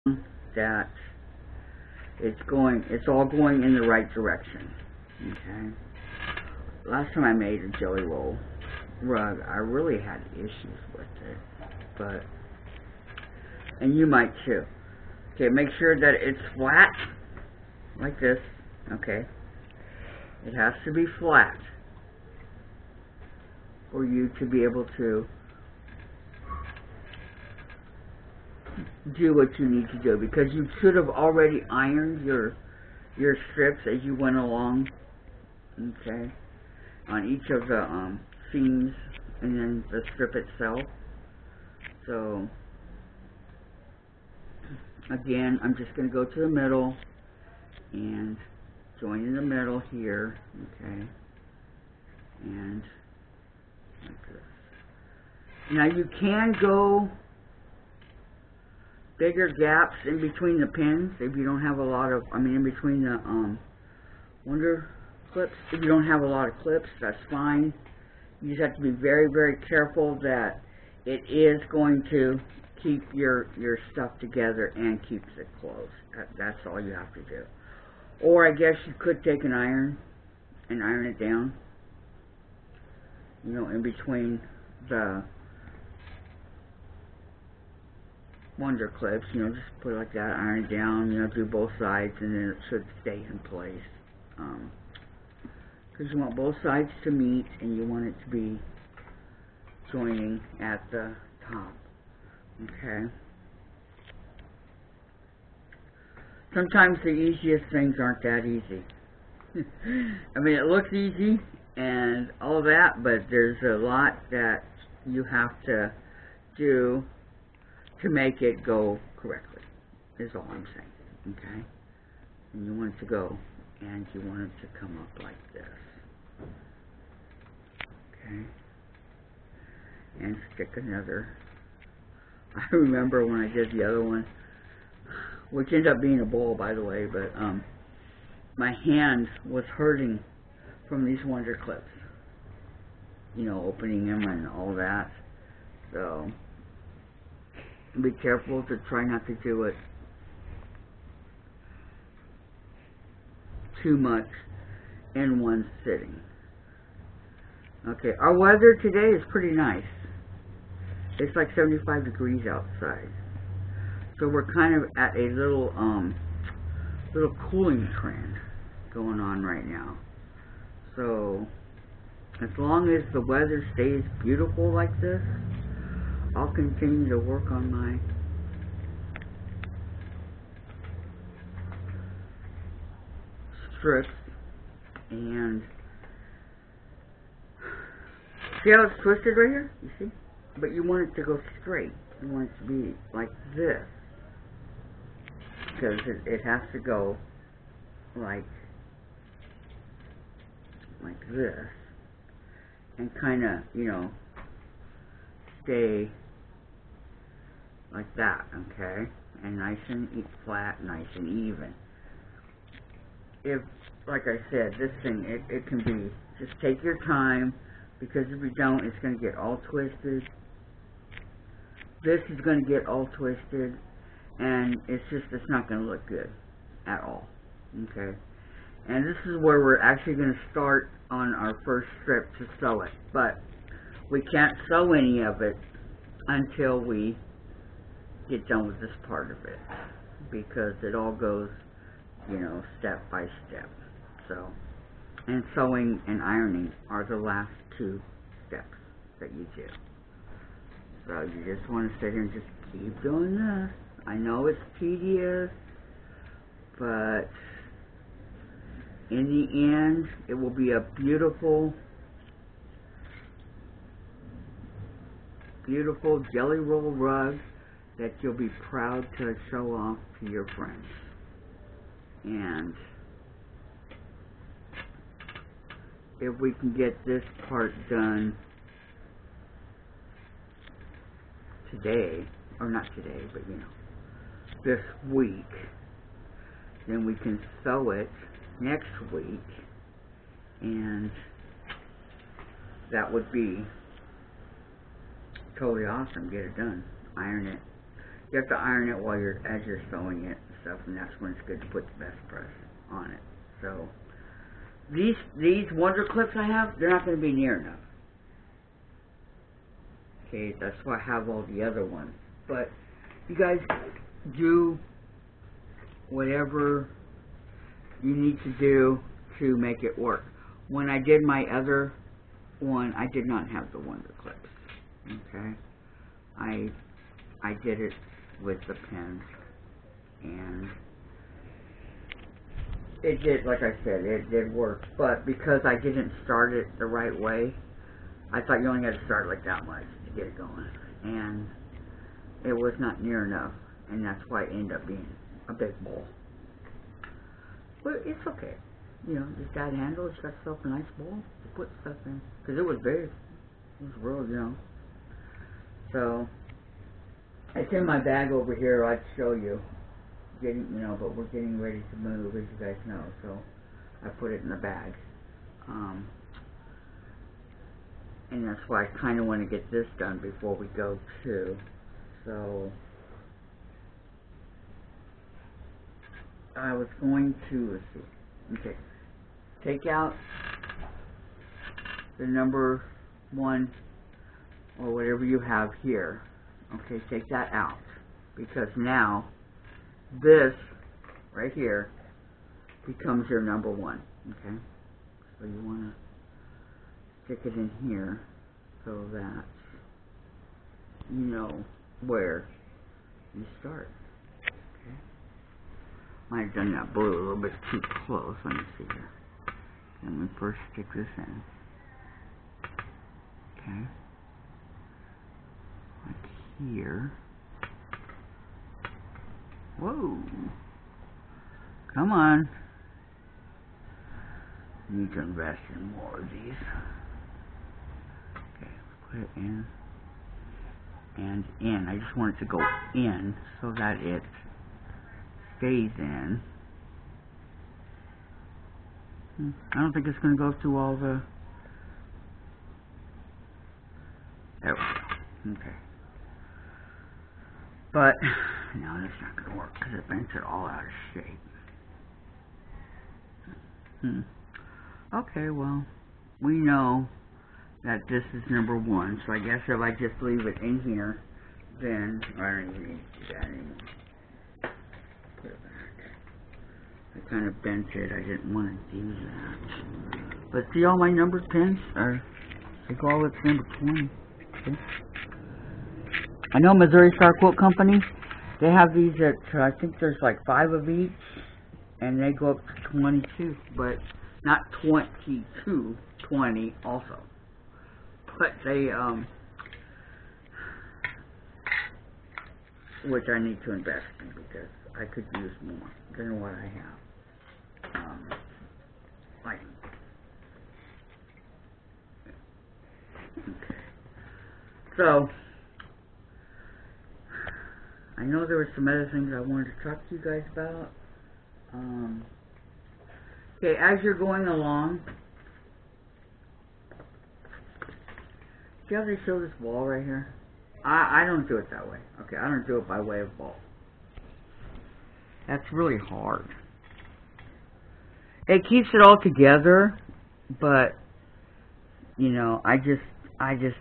that it's all going in the right direction. Okay. Last time I made a jelly roll rug, I really had issues with it, and you might too. Okay, make sure that it's flat, like this. Okay, it has to be flat for you to be able to do what you need to do, because you should have already ironed your strips as you went along. Okay, on each of the seams and then the strip itself. So again, I'm just going to go to the middle and join in the middle here. Okay, and like this. Now you can go bigger gaps in between the pins if you don't have a lot of, in between the wonder clips. If you don't have a lot of clips, that's fine. You just have to be very, very careful that it is going to keep your stuff together and keeps it closed. That's all you have to do. Or I guess you could take an iron and iron it down, in between the wonder clips, just put it like that, iron it down, do both sides, and then it should stay in place. Because you want both sides to meet, and you want it to be joining at the top. Okay. Sometimes the easiest things aren't that easy. It looks easy and all that, but there's a lot that you have to do to make it go correctly, is all I'm saying. Okay? And you want it to go, and you want it to come up like this. Okay? And stick another. I remember when I did the other one, which ended up being a bowl, by the way, but my hand was hurting from these wonder clips. Opening them and all that. So be careful to try not to do it too much in one sitting. Okay, our weather today is pretty nice. It's like 75 degrees outside. So we're kind of at a little cooling trend going on right now. So as long as the weather stays beautiful like this, I'll continue to work on my strips. And see how it's twisted right here? You see? But you want it to go straight. You want it to be like this, because it has to go like this, and kind of, stay like that, okay? And nice and flat, nice and even. If, like I said, this thing, it can be, just take your time, because if you don't, it's going to get all twisted. This is going to get all twisted, and it's not going to look good at all, okay? And this is where we're actually going to start on our first strip to sew it, but we can't sew any of it until we get done with this part of it, because it all goes, step by step. So, and sewing and ironing are the last two steps that you do. So you just want to sit here and just keep doing this. I know it's tedious, but in the end, it will be a beautiful, beautiful jelly roll rug that you'll be proud to show off to your friends. And if we can get this part done today, or not today, but this week, then we can sew it next week, and that would be totally awesome. Get it done, iron it. You have to iron it while as you're sewing it and stuff, and that's when it's good to put the best press on it. So these Wonder Clips I have, they're not going to be near enough. Okay, that's why I have all the other ones. But you guys do whatever you need to do to make it work. When I did my other one, I did not have the Wonder Clips. Okay, I did it with the pins, and it did, like I said, it did work. But because I didn't start it the right way, I thought you only had to start like that much to get it going, and it was not near enough, and that's why it ended up being a big bowl. But it's okay. You know, just got handle, it's got yourself a nice bowl to put stuff in. Because it was big. It was real, you know. So, it's in my bag over here. I'd show you. You know, but we're getting ready to move, as you guys know. So, I put it in the bag. And that's why I kind of want to get this done before we go too. So, I was going to, let's see. Okay. Take out the number 1 or whatever you have here. Okay, take that out, because now this right here becomes your number 1. Okay, so you want to stick it in here so that you know where you start. Okay, might have done that blue a little bit too close. Let me see here. Let me first stick this in. Okay. Like here. Whoa. Come on. Need to invest in more of these. Okay, put it in. And in. I just want it to go in so that it stays in. I don't think it's going to go through all the... There we go. Okay. But, no, that's not going to work because it bends it all out of shape. Okay, well, we know that this is number 1, so I guess if I just leave it in here, then I don't even need to do that anymore. Put it back. I kind of bent it. I didn't want to do that. But see all my numbered pins? They go all the way to number 20. Okay. I know Missouri Star Quilt Company, they have these at, I think there's like 5 of each, and they go up to 22, but not 22, 20 also. But they, which I need to invest in because I could use more than what I have. Like, okay. So, I know there were some other things I wanted to talk to you guys about. Okay, as you're going along, see how they show this ball right here? I don't do it that way. Okay, I don't do it by way of ball. That's really hard. It keeps it all together, but you know, I just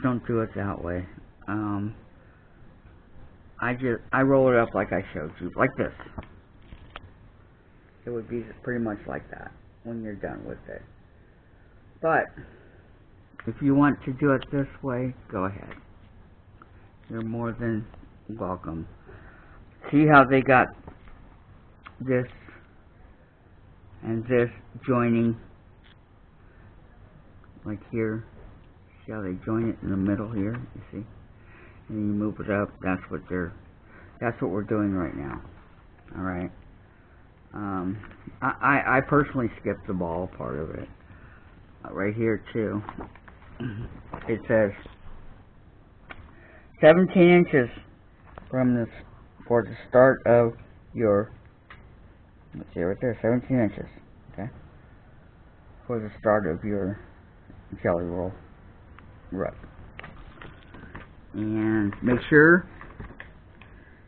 don't do it that way. I roll it up like I showed you, like this. It would be pretty much like that when you're done with it. But if you want to do it this way, go ahead. You're more than welcome. See how they got this and this joining, like here. See how they join it in the middle here, you see? And you move it up. That's what we're doing right now. All right. I personally skipped the ball part of it. Right here too. It says 17 inches from this for the start of your. Let's see right there, 17 inches. Okay. For the start of your jelly roll rut. And make sure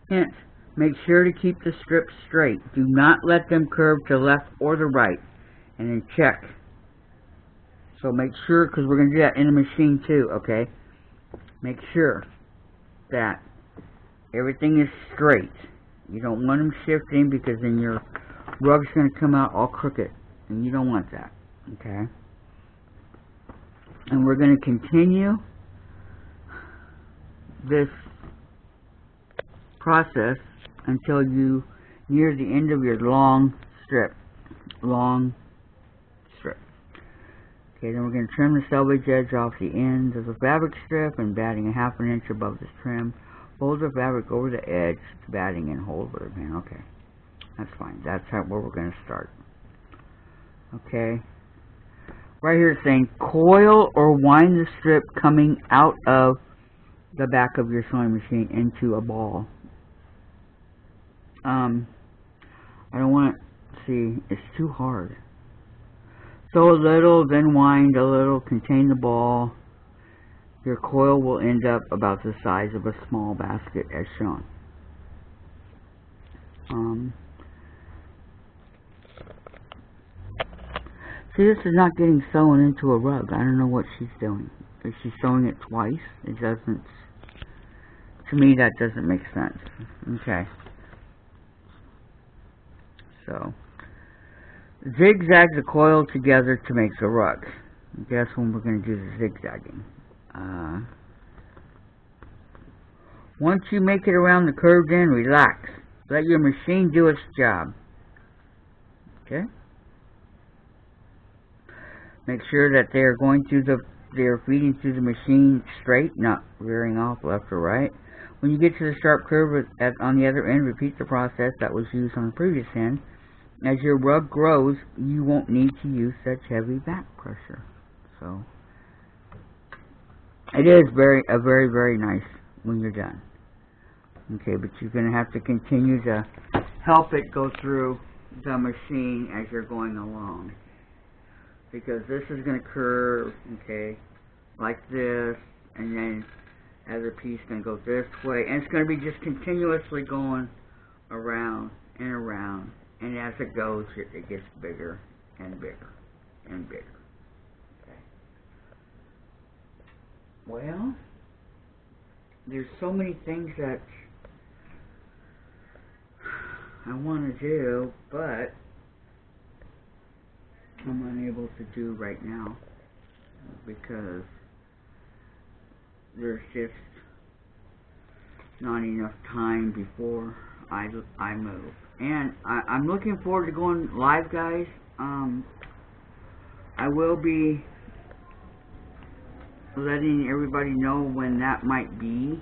Hence, make sure to keep the strips straight. Do not let them curve to the left or the right. And then check. So make sure, because we're going to do that in the machine too, okay? Make sure that everything is straight. You don't want them shifting, because then your rug's going to come out all crooked. And you don't want that, okay? And we're going to continue this process until you near the end of your long strip. Okay, then we're going to trim the selvage edge off the end of the fabric strip and batting a ½ inch above this trim. Fold the fabric over the edge to batting and hold with it, man. Okay, that's fine. That's where we're going to start. Okay, right here it's saying coil or wind the strip coming out of the back of your sewing machine into a ball. I don't want to see, it's too hard. Sew a little, then wind a little, contain the ball. Your coil will end up about the size of a small basket as shown. See, this is not getting sewn into a rug. I don't know what she's doing. Is she sewing it twice? It doesn't, to me that doesn't make sense. Okay. So, zigzag the coil together to make the rug. That's when we're going to do the zigzagging. Once you make it around the curved end, relax. Let your machine do its job. Okay? Make sure that they are going through they're feeding through the machine straight, not veering off left or right. When you get to the sharp curve on the other end, repeat the process that was used on the previous end. As your rug grows, you won't need to use such heavy back pressure. So, it is very, very nice when you're done. Okay, but you're going to have to continue to help it go through the machine as you're going along. Because this is going to curve, okay, like this, and then other piece going to go this way, and it's going to be just continuously going around and around. And as it goes, it gets bigger and bigger and bigger. Okay. Well, there's so many things that I want to do, but I'm unable to do right now because there's just not enough time before I move. And I'm looking forward to going live, guys. I will be letting everybody know when that might be.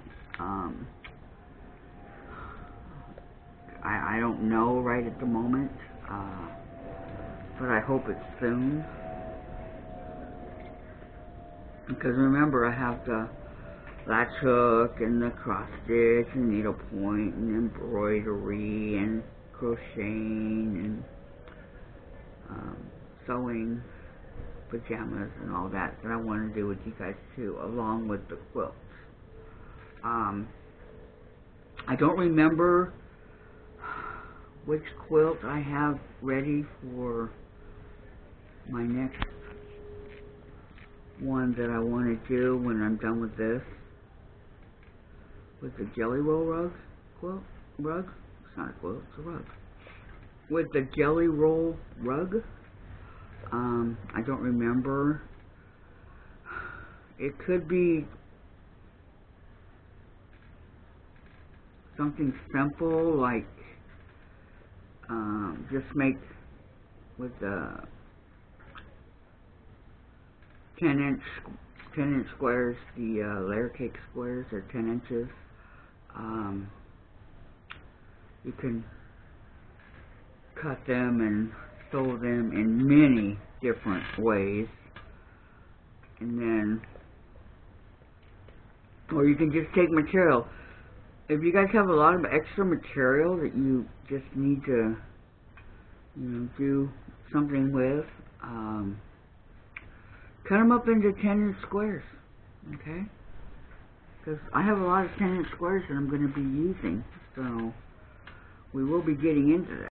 I don't know right at the moment, but I hope it's soon. Because remember, I have the latch hook and the cross stitch and needle point and embroidery and crocheting and sewing pajamas and all that I want to do with you guys too, along with the quilts. I don't remember which quilt I have ready for my next one that I want to do when I'm done with this. With the jelly roll rug? It's not a quilt, it's a rug. With the jelly roll rug, I don't remember. It could be something simple, like just make with the 10-inch squares, the layer cake squares are 10 inches. You can cut them and sew them in many different ways, and then, or you can just take material. If you guys have a lot of extra material that you just need to, do something with, cut them up into 10-inch squares, okay? Because I have a lot of 10-inch squares that I'm going to be using, So we will be getting into that.